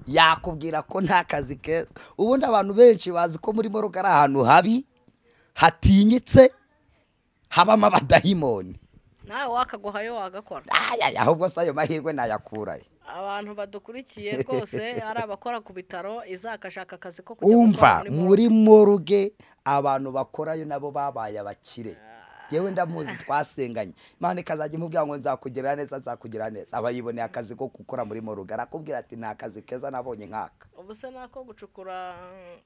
yakubwira ko nta kazi keza. Ubundi abantu benshi bazi ko muri Moruga ari ahantu habi hatinyitse habamo abadahimoni. nawe wakaguhayo wagakora. Ahubwo se ayo mahirwe nayakuraye. Abantu badukurikiye rwose ari abakora ku bitaro izakashaka akazi ko kujya umva muri Moruge abantu bakorayo nabo babaye abakire. Yewe ndamuzi twasenganye. Imana ikazajya imubwira ngo nzakugira neza abayiboneye akazi ko gukora muri Moruge arakubwira ati nta kazi keza nabonye nkaka. Ubuse nako gucukura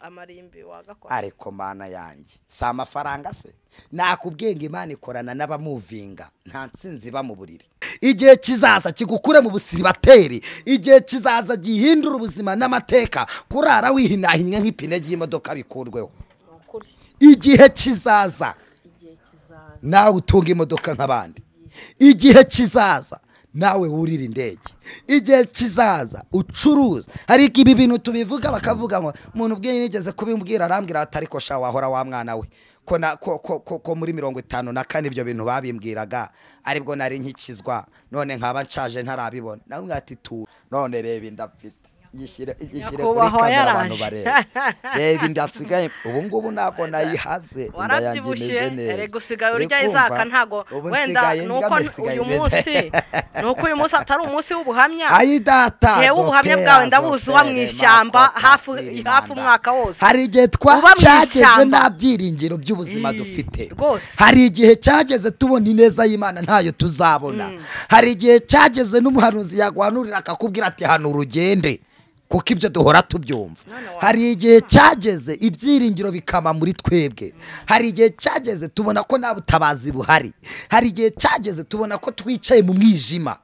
amarimbi wagakora. Ariko mana yanjye si amafaranga se nakubwiye ngo Imana ikorana n'abamuvinga nta nsinzi ba mu buriri. Igihe kizaza kigukure mu busiribateri, igihe kizaza gihindura ubuzima n'amateka kurara wihinahinnye nk'ipine ry'imodoka bikurweho. Igihe kizaza nawe utunga imodoka nk'abandi. Igihe kizaza nawe wurira indege. Igihe kizaza ucuruza. Hari ibi bintu tubivuga bakavuga ngo umuntu ubwiye nigeze kubimbwira arambwira atari ko sha wahora wa mwana we ko muri 54 ibyo bintu babimbwiraga aribwo nari nkikizwa none nkaba nshaje ntarabibona. Nawe ati tu none reba indafite yishyire kuri kamera abantu bareba. Reba indasigaye ubu ngubu nako nayihaze indayangimeze neza. Ere gusigaye urya izaka ntago wenda nuko uyu munsi atari umunsi w'ubuhamya. Ayi data yewe ubuhamya bwawe ndabuzi wa mwishyamba hafu umwaka wose. Hari igihe twacageze nabyiringiro by'ubuzima dufite. Hari igihe cageze tubona ineza y'Imana ntayo tuzabona. Hari igihe cageze n'umuhanuzi yagwanurira akakubwira ati hano urugende kuko ibyo duhora tubyumva. Hari igihe cageze ibyiringiro bikama muri twebwe. Hari igihe cageze tubona ko nta butabazi buhari. Hari igihe cageze tubona ko twicaye mu mwijima.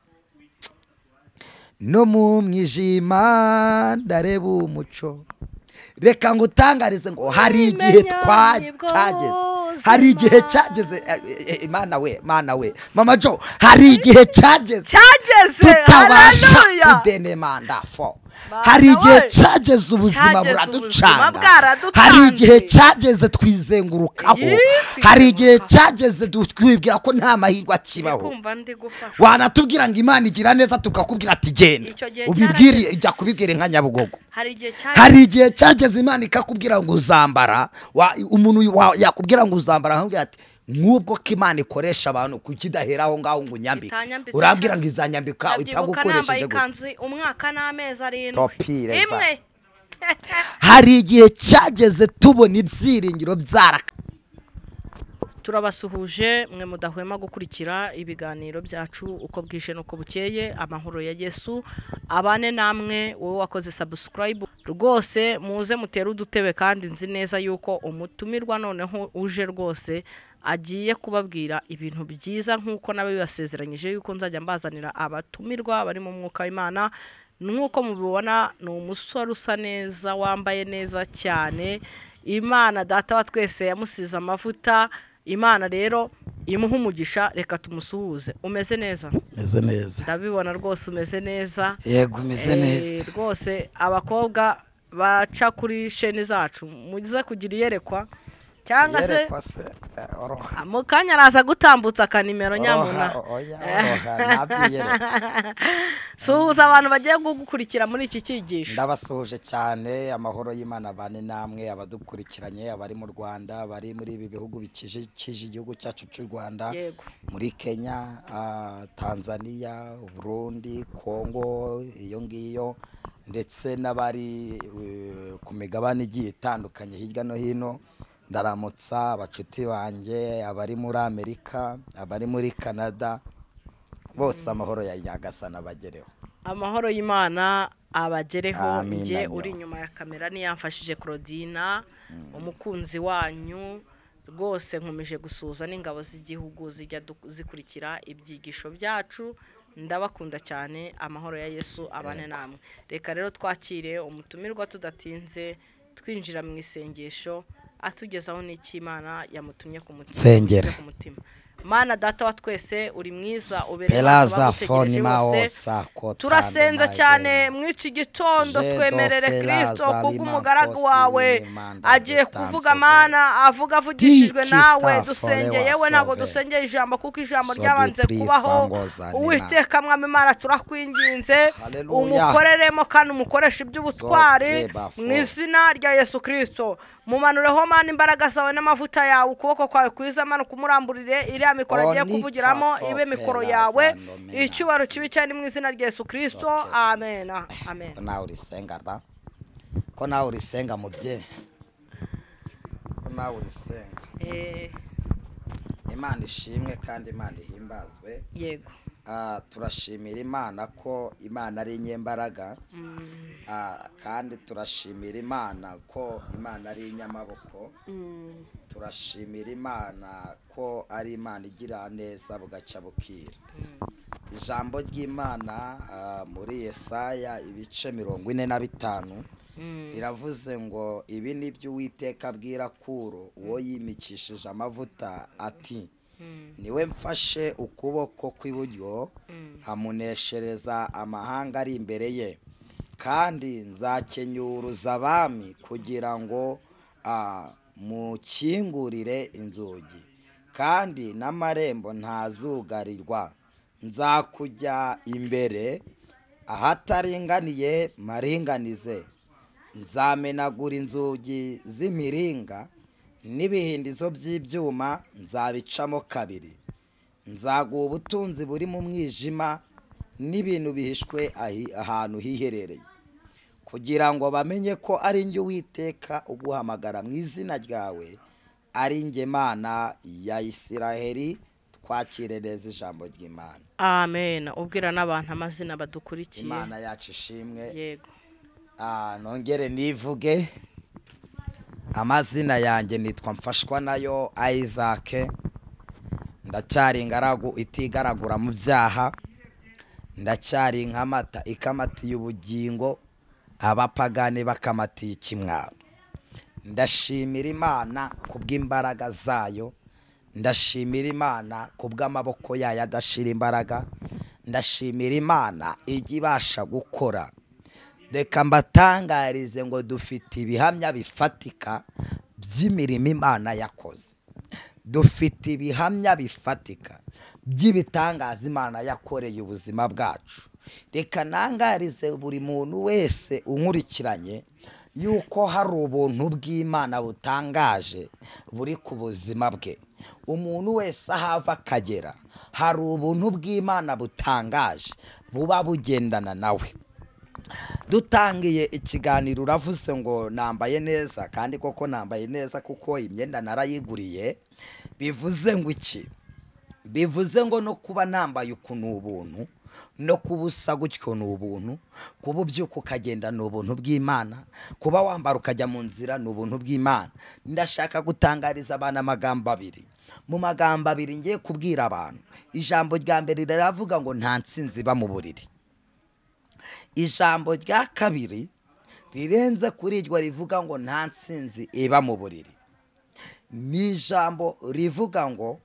No mu mwijima ndareba umuco. Reka ngutangarize ngo hari igihe twacageze. Hari igihe cageze Mana we Mama Jo hari igihe cageze tutabasha kudenemanda fo. Hari igihe cageze ubuzima buraducanga. Hari igihe cageze twizengurukaho. Hari igihe cageze twibwira ko nta mahirwe akibaho. Wanatubwira ngo Imana igira neza tukakubwira ati genda ubibwire ijya kubibwira nka Nyabugogo. Hari igihe cageze Imana ikakubwira ngo uzambara umuntu yakubwira ngo uzambara aho ati nk'ubwo ko Imana ikoresha abantu kukidaheraho ngaho ngo unyambike. Urambwira ngo izanyambika itagukoresheje gute umwaka n'amezi 7 imwe. Hari igihe cageze tubona ibyiringiro byaraka. Turabasuhuje mwe mudahwema gukurikira ibiganiro byacu uko bwishe nuko bukeye. Amahoro ya Yesu abane namwe. Wowe wakoze subscribe rwose muze mutera udutebe kandi nzi neza yuko umutumirwa noneho uje rwose agiye kubabwira ibintu byiza nkuko nabe bibasezeranyije yuko nzajya mbazanira abatumirwa bari mu mwuka w'Imana. Nkuko mubibona ni umusore usa neza wambaye neza cyane. Imana data wa twese yamusize amavuta. Imana rero imuha umugisha. Reka tumusuhuze. Umeze neza? Meze neza. Ndabibona rwose umeze neza. Yego umeze neza. Rwose abakobwa baca kuri sheni zacu mugize kugira iyerekwa cyangwa se mukanya araza gutambutsa akanimero nyamuna. Suhuza abantu bagiye gukurikira muri iki cyigisho. Ndabasuhuje cyane. Amahoro y'Imana bane namwe abadukurikiranye abari mu Rwanda bari muri ibi bihugu bikije igihugu cyacu cy'u Rwanda. Muri Kenya, Tanzania, Burundi, Kongo iyo ngiyo ndetse n'abari ku migabane igiye itandukanye hirya no hino. Ndaramutsa abacuti banjye abari muri Amerika, abari muri Canada, bose amahoro ya Nyagasana bagereho. Amahoro y'Imana abagereho. Nje uri inyuma ya kamera ni yamfashije Claudina umukunzi wanyu. Rwose nkomeje gusuza n'ingabo z'igihugu zijya zikurikira ibyigisho byacu. Ndabakunda cyane. Amahoro ya Yesu abane namwe. Reka rero twakire umutumirwa tudatinze twinjira mu isengesho atugezaho n'iki Imana yamutumye ku mutima. Mana data wa twese uri mwiza ubereye Pelaza foni maosa turasenza cyane mw'iki gitondo twemerere Kristo kubw'umugaragu wawe agiye kuvuga Mana avuga avugishijwe nawe dusengeye yewe ntago dusengeye ijambo kuko ijambo ryabanze kubaho Uwiteka mwami Mana turakwinginze umukoreremo kandi umukoresha iby'ubutwari mu izina rya Yesu Kristo mumanureho Mana imbaraga zawe n'amavuta yawe ukuboko kwawe kwiza Mana kumuramburire iriya mikoro agiye kuvugiramo ibe mikoro yawe icyubaro kibi cyane mu izina rya Yesu Kristo amen amen. Nawe urisenga da ko nawe urisenga mubye ko nawe urisenga Imana ishimwe kandi Imana ihimbazwe yego. Turashimira Imana ko Imana ari inyembaraga kandi turashimira Imana ko Imana ari inyamaboko turashimira Imana ko ari Imana igira neza bugaca bukira. Ijambo ry'Imana muri Yesaya ibice 45 riravuze ngo ibi ni byo Uwiteka abwira Kuro uwo yimikishije amavuta ati niwe mfashe ukuboko kw'iburyo hamuneshereza amahanga ari imbere ye kandi nzakenyuruza abami kugira ngo mukingurire inzugi kandi n'amarembo ntazugarirwa nzakujya imbere ahataringaniye maringanize nzamenagura inzugi z'imiringa n'ibihindizo by'ibyuma nzabicamo kabiri nzaguha ubutunzi buri mu mwijima n'ibintu bihishwe ahantu hiherereye kugira ngo bamenye ko ari njye Uwiteka uguhamagara mu izina ryawe ari njye Mana ya Isiraheli. Twakire neza ijambo ry'Imana. Amen. Ubwira n'abantu amazina badukurikiye. Imana yacu ishimwe. Yego. Nongere nivuge amazina yanjye nitwa Mfashwa nayo Isaac. Ndacyari ingaragu itigaragura mu byaha. Ndacyari inkamata ikamatiye ubugingo abapagane bakamatiye ikimwaro. Ndashimira Imana kubw'imbaraga zayo. Ndashimira Imana kubw'amaboko yayo adashira imbaraga. Ndashimira Imana igibasha gukora. Reka mbatangarize ngo dufite ibihamya bifatika by'imirimo Imana yakoze. Dufite ibihamya bifatika by'ibitangaza Imana yakoreye ubuzima bwacu. Reka nangarize buri muntu wese unkurikiranye yuko hari ubuntu bw'Imana butangaje buri ku buzima bwe. Umuntu wese ahava akagera hari ubuntu bw'Imana butangaje buba bugendana nawe. Dutangiye ikiganiro uravuze ngo nambaye neza kandi koko nambaye neza kuko imyenda narayiguriye. Bivuze ngo iki? Bivuze ngo no kuba nambaye ukuntu ubuntu no kubusa gutyo n'ubuntu, kuba ubyuka ukagenda n'ubuntu bw'Imana, kuba wambara ukajya mu nzira n'ubuntu bw'Imana. Ndashaka gutangariza abantu amagambo abiri. Mu magambo abiri ngiye kubwira abantu. Ijambo rya mbere riravuga ngo nta nsinzi iba mu buriri. Ijambo rya kabiri rirenze kuri iryo rivuga ngo nta nsinzi iba mu buriri. Ni ijambo rivuga ngo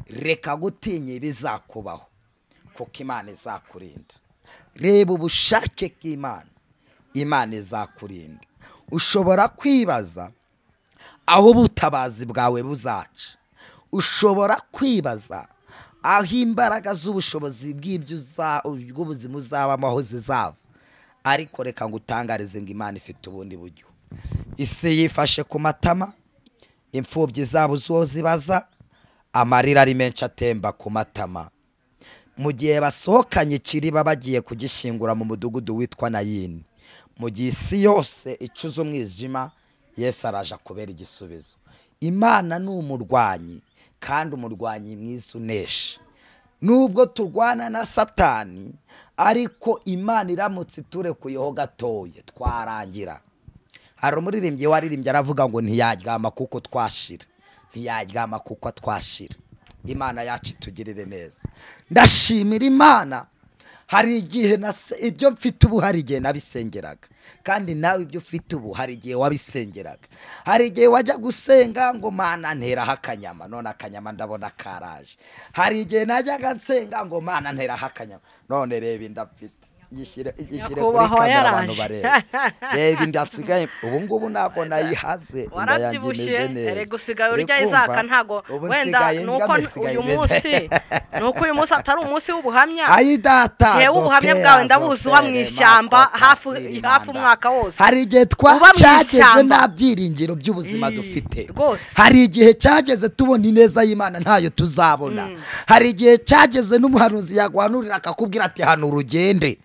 reka gutinya ibizakubaho kuko Imana izakurinda. Reba ubushake bw'Imana, Imana izakurinda. Ushobora kwibaza aho ubutabazi bwawe buzaca. Ushobora kwibaza aho imbaraga z'ubushobozi bw'ubuzima uzabamo aho zizava. Ariko reka ngutangarize ngo Imana ifite ubundi buryo. Isi yifashe ku matama, imfubyi zabo zo zibaza, amarira ari menshi atemba ku matama. Mu gihe basohokanye ikiriba bagiye kugishingura mu mudugudu witwa Nayini, mu gihe isi yose icuza umwijima, Yesu araje kubera igisubizo. Imana ni umurwanyi kandi umurwanyi mwiza unesha. Nubwo turwana na Satani, ariko Imana iramutse turekuyeho gatoye twarangira. Hari umuririmbyi waririmbye aravuga ngo ntiyaryama kuko twashira, ntiyaryama kuko twashira. Imana yacu itugirire neza. Ndashimira Imana hari igihe ibyo mfite ubu hari igihe nabisengeraga kandi nawe ibyo ufite ubu hari igihe wabisengeraga. Hari igihe wajya gusenga ngo Mana nteraho akanyama, none akanyama ndabona karaje. Hari igihe najyaga nsenga ngo Mana nteraho akanyama, none reba inda mfite. Yishyire kuri kamera abantu bareba. Reba inda nsigaye ubu ngubu ntabwo nayihaze, inda yanjye imeze neza. Ere gusigaye urya Isaka ntago wenda nuko uyu munsi atari umunsi w'ubuhamya. Ayi data yewe ubuhamya bwawe ndabuzi uba mu ishyamba hafi umwaka wose. Hari igihe twacageze nta byiringiro by'ubuzima dufite. Hari igihe cyageze tubona ineza y'Imana ntayo tuzabona. Hari igihe cyageze n'umuhanuzi yaguhanurira akakubwira ati hano urugende,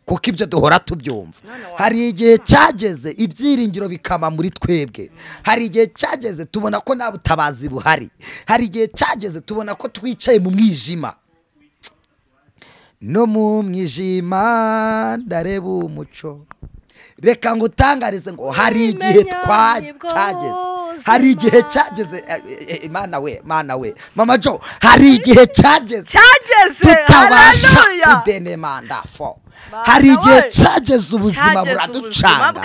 kuko ibyo duhora tubyumva. Hari igihe cyageze ibyiringiro bikama muri twebwe. Hari igihe cyageze tubona ko nta butabazi buhari. Hari igihe cyageze tubona ko twicaye mu mwijima. No mu mwijima ndareba umuco. Reka ngutangarize ngo hari igihe cyageze. Hari igihe cyageze Mana we Mama Jo, hari igihe cyageze tutabasha kudenemanda fo. Hari igihe cyageze ubuzima buraducanga.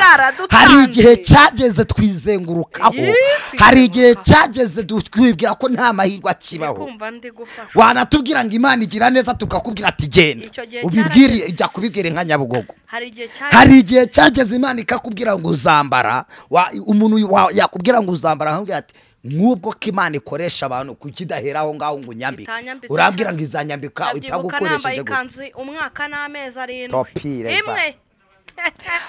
Hari igihe cyageze twizengurukaho. Hari igihe cyageze twibwira ko nta mahirwe akibaho. Wanatubwira ngo Imana igira neza tukakubwira ati genda ubibwire, ijya kubibwira nka Nyabugogo. Hari igihe cyageze Imana ikakubwira ngo uzambara, umuntu yakubwira ngo uzambara ahubwo ati nk'ubwo ko Imana ikoresha abantu kukidahera aho ngaho ngo unyambike. Urambwira ngo izanyambika itagukoresheje gute umwaka n'amezi 7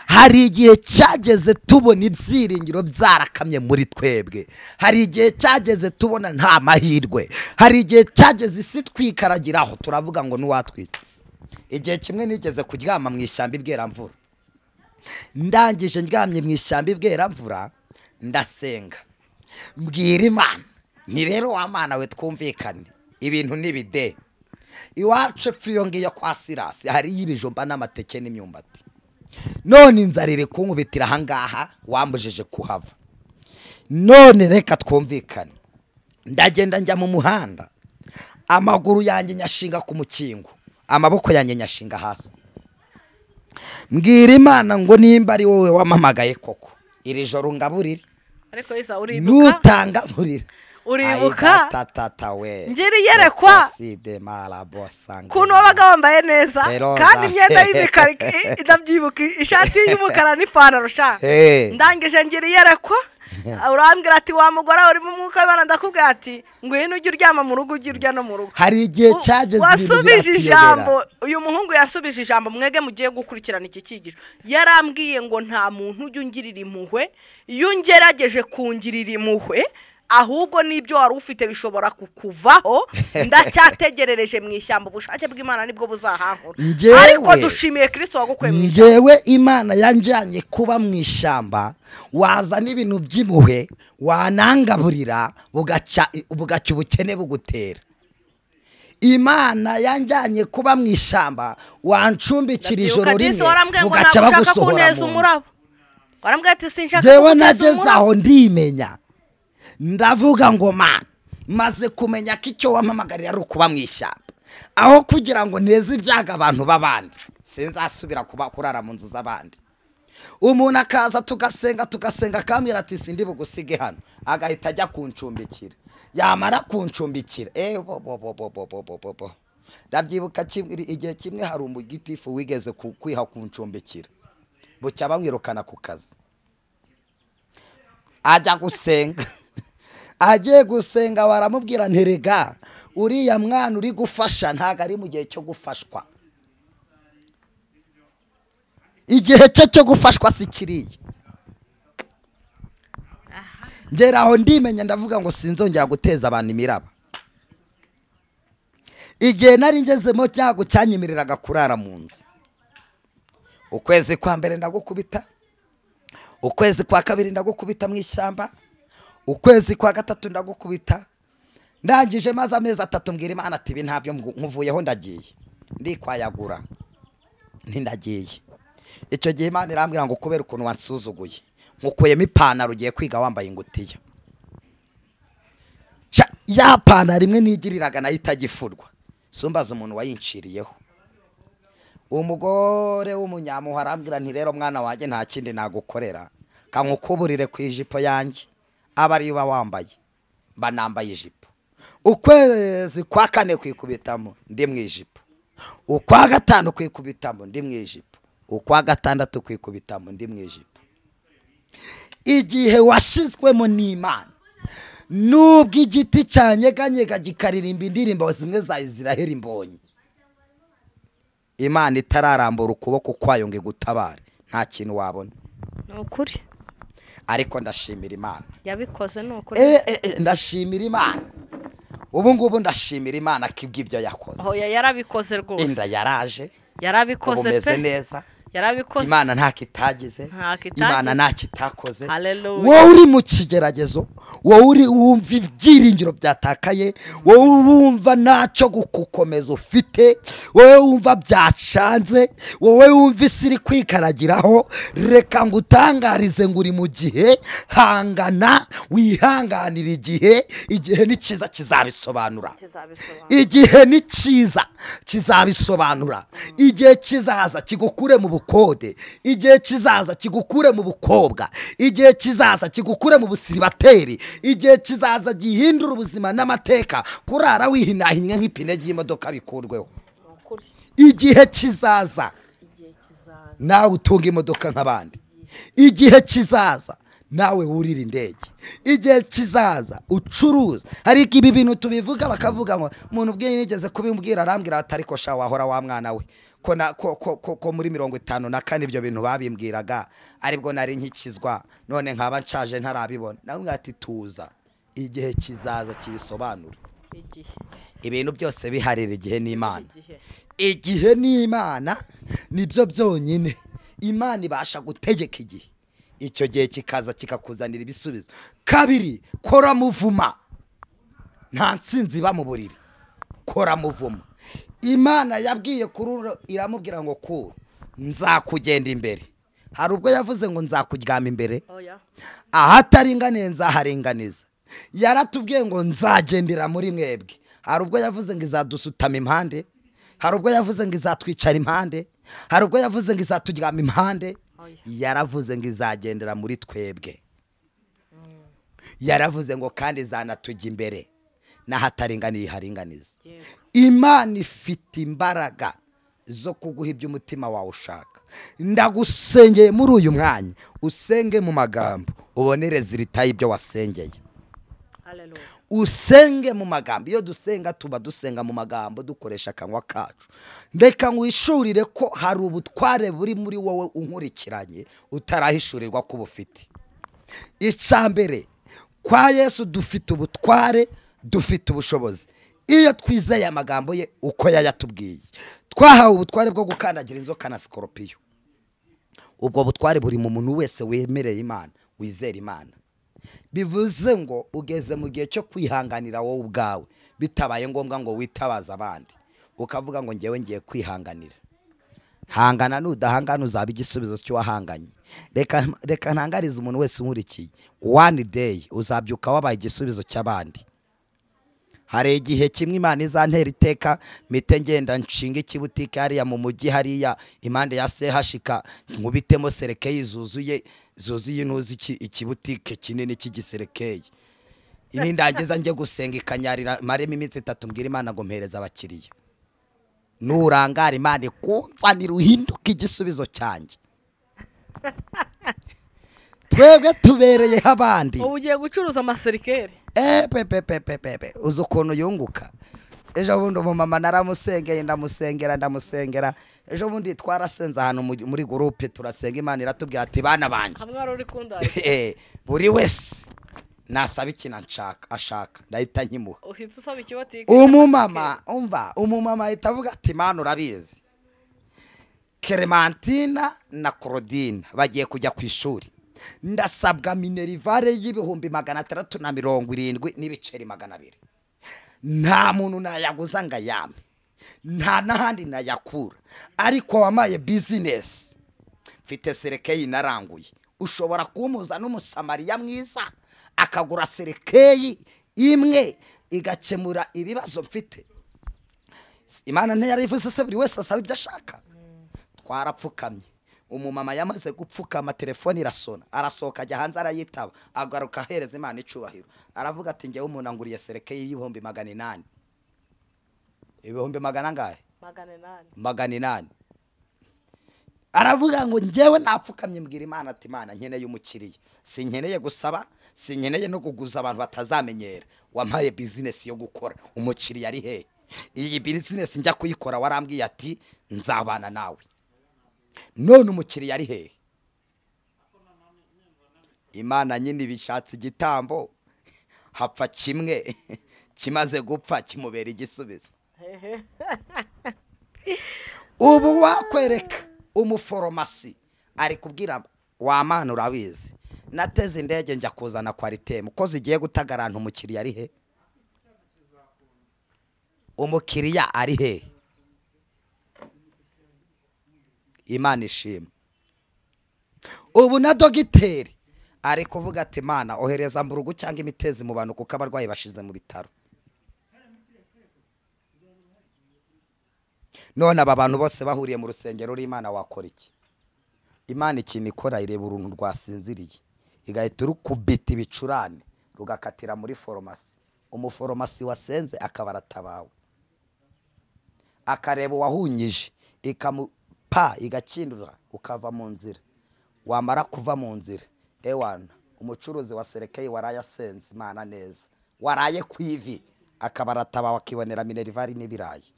Hari igihe cyageze tubona ibyiringiro byarakamye muri twebwe. Hari igihe cyageze tubona nta mahirwe. Hari igihe cyageze isi twikaragiraho turavuga ngo nuwatwita. Igihe kimwe nigeze kuryama mu ishyamba ibweramvura. Ndangije ndyamye mu ishyamba ibweramvura ndasenga. Mbwira Imana ni rero wa Mana we twumvikane ibintu nibide. Iwacu pfiyongiye kwa Sirasi hari y'ibijumba n'amateke n'imyumbati. None inzarire kunkubitira hangaha wambujije kuhava. None reka twumvikane. Ndagenda njya mu muhanda. Amaguru yanjye nyashinga ku mukingo, amaboko yanjye nyashinga hasi. Mbwira Imana ngo nimba ari wowe wamamagaye koko iri joro ngaburire. Ariko Isa uribuka nutanga burira. Uribuka tata we ngiri yerekwa kuno wabaga wambaye neza kandi imyenda y'imikara idabyibuka, ishati y'umukara n'ipantaro sha. Ndangije ngiri yerekwa urambwira ati wa mugore uri mu mwuka w'Imana, ndakubwira ati ngwino ujye uryama mu rugo, ujye urya no mu rugo. Hari igihe cyageze wasubije ijambo. Uyu muhungu yasubije ijambo. Mwege mugiye gukurikirana iki cyigisho. Yarambwiye ngo nta muntu ujye ungirira impuhwe iyo ungerageje kungirira impuhwe, ahubwo nibyo wari ufite bishobora kukuvaho. Ndacyategerereje mu ishyamba, ubushake bw'Imana nibwo buzahankura. Ariko dushimiye Kristo wagukuye mu ishyamba. Ngewe Imana yanjyanye kuba mu ishyamba, waza n'ibintu by'impuhwe wanangaburira bugaca ubukene bugutera. Imana yanjyanye kuba mu ishyamba, wancumbikira ijoro rimwe bugaca bagusohora mu nzu. Warambwira ati sinshaka jewe nageze aho ndimenya. Ndavuga ngo Mana, maze kumenya ko icyo wampamagarira ari ukuba mu ishyamba, aho kugira ngo neze ibyaga abantu babandi, sinzasubira kuba kurara mu nzu z'abandi. Umuntu akaza tugasenga akambwira ati sindi bugusige hano, agahita ajya kuncumbikira. Yamara kuncumbikira ndabyibuka igihe kimwe hari umugitifu wigeze kwiha kuncumbikira, bucya bamwirukana ku kazi. Ajya gusenga agiye gusenga baramubwira nterega uriya mwana uri gufasha ntago ari mu gihe cyo gufashwa. Igihe cyo gufashwa si kiriye. Ngera aho ndimenya ndavuga ngo sinzongera guteza abantu imiraba. Igihe nari ngezemo cyago cyanyimiriraga kurara mu nzu. Ukwezi kwa mbere ndagukubita, ukwezi kwa kabiri ndagukubita mu ishyamba, ukwezi kwa gatatu ndagukubita. Ndangije maze amezi 3 mbwira Imana ati ibi ntabyo nkuvuyeho ndagiye. Ndikwayagura ntindagiye. Icyo gihe Imana irambwira ngo kubera ukuntu wansuzuguye nkukuyemo ipantaro ugiye kwiga wambaye ingutiya. Ya pantaro imwe nigiriraga nayo itagifurwa, sumbaza umuntu wayinciriyeho. umugore w'umunyamuha arambwira nti rero mwana wanjye nta kindi nagukorera kankukuburire ku ijipo yanjye aba ari uba wambaye mba nambaye ijipo ukwezi kwa 4 kwikubitamo ndi mu ijipo ukwa 5 kwikubitamo ndi mu ijipo ukwa 6 kwikubitamo ndi mu ijipo igihe washizwemo n'Imana nubwo igiti cyanyeganyega gikaririmba indirimbo zimwe za Israel imbonye Imana itararambura ukuboko kwayo ngo gutabare nta kintu wabona nukuri ariko ndashimira Imana yabikoze nukuri ndashimira Imana ubu ngubu ndashimira Imana kibw'ibyo yakoze aho yarabikoze rwose inda yaraje yarabikoze pe neza yarabikoze Imana nta kitagize Imana nta kitakoze Hallelujah. wowe uri mu kigeragezo wowe uri wumva ibyiringiro byatakaye wowe wumva ntacyo gukomeza ufite wowe wumva byacanze wowe wumva isiri kwikaragiraho reka ngutangarize ngo uri mu gihe hangana wihanganira igihe ni cyiza kizabisobanura igihe ni cyiza kizabisobanura igihe kizaza kigukure mu bukode igihe kizaza kigukure mu bukobwa igihe kizaza kigukure mu busiribateri igihe kizaza gihindura ubuzima n'amateka kurara wihinahinnye nk'ipine ry'imodoka bikurweho igihe kizaza nawe utunga imodoka nk'abandi igihe kizaza nawe wurira indege igihe kizaza ucuruza ariko ibi bintu tubivuga bakavuga ngo umuntu ubwe nigeze kubimbwira arambwira atari ko sha wahora wa mwana we ko muri 54 ibyo bintu babimbwiraga aribwo nari nkikizwa none nkaba nshaje ntarabibona nawe ati tuza igihe kizaza kibisobanura ibintu byose biharira igihe n'Imana igihe n'Imana nibyo byonyine Imana ibasha gutegeka igihe icyo gihe kikaza kikakuzanira ibisubizo kabiri kora muvuma nta nsinzi ba mu buriri kora muvuma Imana yabwiye kururo iramubwira ngo kuru nzakugenda imbere hari ubwo yavuze ngo nzakuryama imbere ahataringaniye nzaharinganiza yaratubwiye ngo nzagendera muri mwebwe hari ubwo yavuze ngo izadusutama impande hari ubwo yavuze ngo izatwicara impande hari ubwo yavuze ngo izaturyama impande yaravuze ngo izagendera muri twebwe yaravuze ngo kandi izanatujya imbere n'ahataringaniye haringaniza Imana ifite imbaraga zo kuguha ibyo umutima wawe ushaka ndagusengeye muri uyu mwanya usenge mu magambo ubonereze iritaye ibyo wasengeye usenge mu magambo iyo dusenga tuba dusenga mu magambo dukoresha akanwa kacu ndeka ngwishurire ko hari ubutware buri muri wowe unkurikiranye utarahishurirwa ko bufite icambere kwa Yesu dufite ubutware dufite ubushobozi iyo twizeye amagambo ye uko yayatubwiye twahawe ubutware bwo gukandagira inzoka na skorpiyo ubwo butware buri mu muntu wese wemereye Imana wizera Imana bivuze ngo ugeze mu gihe cyo kwihanganira wowe ubwawe bitabaye ngombwa ngo witabaza abandi ukavuga ngo ngewe ngiye kwihanganira hangana n'udahangana uzaba igisubizo cy'uwahanganye reka ntangarize umuntu wese unkurikiye one day uzabyuka wabaye igisubizo cy'abandi hari igihe kimwe Imana izantera iteka mite ngenda nshinga ikibutike hariya mu mujyi hariya impande ya sehashika nkubitemo serekeye zuzuye intuzi ikibutike kinini cy'igiserekeye inindangiza nje gusenga ikanyarira maremo iminsi 3 mbwira Imana ngo mpereza abakiriya nurangara Imana kunzanira uhinduka igisubizo cyanjye twebwe tubereye abandi ubu ugiye gucuruza amaserikeri pepe uzi ukuntu yunguka ejo bundi umumama naramusengeye ndamusengera ejo bundi twarasenze ahantu muri groupe turasenga Imana iratubwira ati bana banje buri wese nasaba ikintu ashaka ndahita nkimuha uhitse usaba ikibatike umumama ahita avuga ati Imana urabizi Clementina na Claudine bagiye kujya ku ishuri ndasabwa minerivare y'ibihumbi 670 n'ibiceri 200 nta muntu nayaguza nga yame nta nahandi nayakura ariko wamaye business mfite serekeye naranguye ushobora kumuza n'umusamariya mwiza akagura serekeye imwe igakemura ibibazo mfite Imana ntiyarivuze se buri wese asaba ibyo ashaka twarapfukamye umumama yamaze gupfukama telefone irasona arasohoka ajya hanze arayitaba agaruka ahereza Imana icubahiro aravuga ati njyewe umuntu anguriye sereke y'ibihumbi 800 ibihumbi magana angahe 800 aravuga ngo njyewe napfukamye mbwira Imana ati Imana nkeneye umukiriya sinkeneye gusaba sinkeneye no kuguza abantu batazamenyera wampaye business yo gukora umukiriya ari he iyi business njya kuyikora warambwiye ati nzabana nawe none umukiriya ari he Imana nyine bishatse igitambo hapfa kimwe kimaze gupfa kimubera igisubizo ubu wakwereka umuforomasi ari kubwira wa Mana urabizi nateze indege njya kuzana kwaritemu ko zigiye gutagaranta umukiriya ari he umukiriya ari he Imana ishima ubu na dogiteri ari kuvuga ati Mana ohereza mburugu cyangwa imitezi mu bantu kuko abarwayi bashize mu bitaro none aba bantu bose bahuriye mu rusengero rw'Imana wakora iki Imana ikintu ikora ireba uruntu rwasinziriye igahita rukubita ibicurane rugakatira muri foromasi umuforomasi wasenze akabaratabawe akareba wahunyije ikamupa igakindura ukava mu nzira wamara kuva mu nzira ewana umucuruzi wa serekeye warayasenze Imana neza waraye kwivi akabaratabawe akibonera minervari n'ibirayi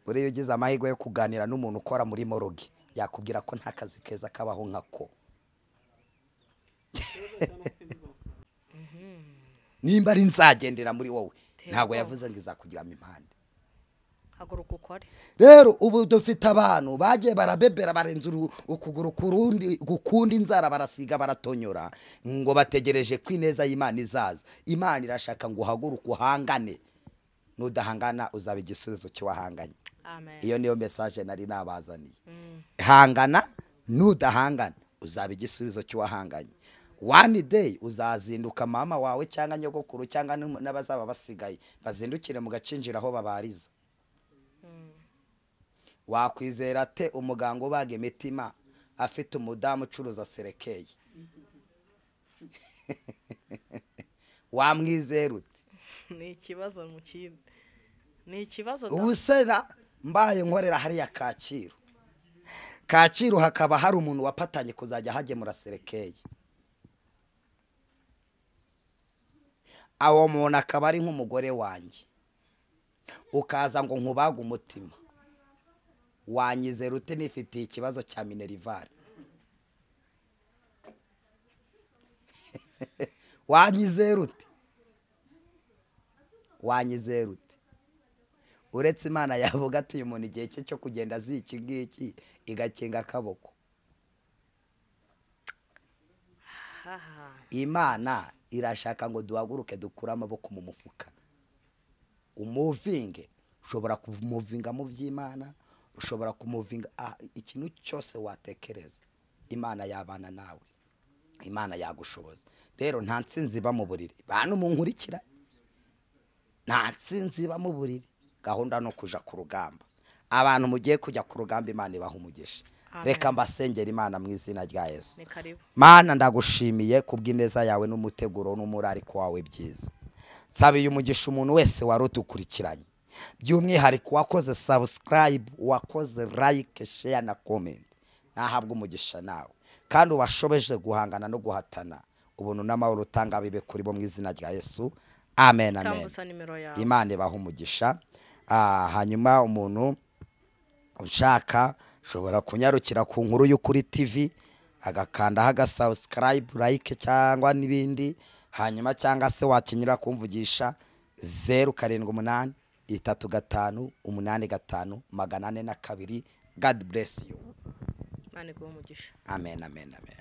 buri yugize amahirwe yo kuganira n'umuntu ukora muri morogi yakubwira ko nta kazi keza kabaho nkako nimba ari nzagendera muri wowe ntago yavuze ngo izakugiramo impande haguruka ukore rero ubu dufite abantu bagiye barabebera barenze ukuguru kurundi gukunda inzara barasiga baratonyora ngo bategereje kwineza y'Imana izaza Imana irashaka ngo uhaguruke uhangane nudahangana uzaba igisubizo cy'uwahanganye amen iyo niyo message nari nabazaniye hangana nudahangana uzaba igisubizo cy'uwahanganye one day uzazinduka mama wawe cyangwa nyogokuru cyangwa n'abazaba basigaye bazindukire mu gacinjira aho babariza wakwizera te umuganga ubaga imitima afite umudamu ucuruza serekeye wamwizera ute ni ikibazo mu kindi ni ikibazo ubusera mbaye nkorera hariya Kacyiru hakaba hari umuntu wapatanye kuzajya hagemura serekeye awo muntu akaba ari nk'umugore wanjye ukaza ngo nkubaga umutima wanyizera ute nifitiye ikibazo cya minervari wanyizera ute uretse Imana yavuga ati uyu muntu igihe cye cyo kugenda aziki ngiki igakinga akaboko Imana irashaka ngo duhaguruke dukure amaboko mu mufuka umuvinge ushobora kumuvinga mu by'Imana ushobora kumuvinga ikintu cyose watekereza Imana yabana nawe Imana yagushoboza rero nta nsinzi ba mu buriri bantu munkurikira nta nsinzi ba mu buriri gahunda no kuja ku rugamba abantu mugiye kujya ku rugamba Imana ibaha umugisha reka mbasengera Imana mu izina rya Yesu Mana ndagushimiye kubw'ineza yawe n'umuteguro n'umurariko wawe byiza sabiye umugisha umuntu wese warutukurikiranye by'umwihariko wakoze subscribe wakoze like share na comment nahabwa umugisha nawe kandi ubashobeje guhangana no guhatana ubuntu n'amahoro utanga bibe kuri bo mu izina rya Yesu amen amen Imana ibaha umugisha hanyuma umuntu ushaka ushobora kunyarukira ku nkuru y'ukuri TV agakandaho agasubscribe like cyangwa n'ibindi hanyuma cyangwa se wakinyira kumvugisha 078 35 85 442 God bless you. Mane go umugisha. Amen amen amen.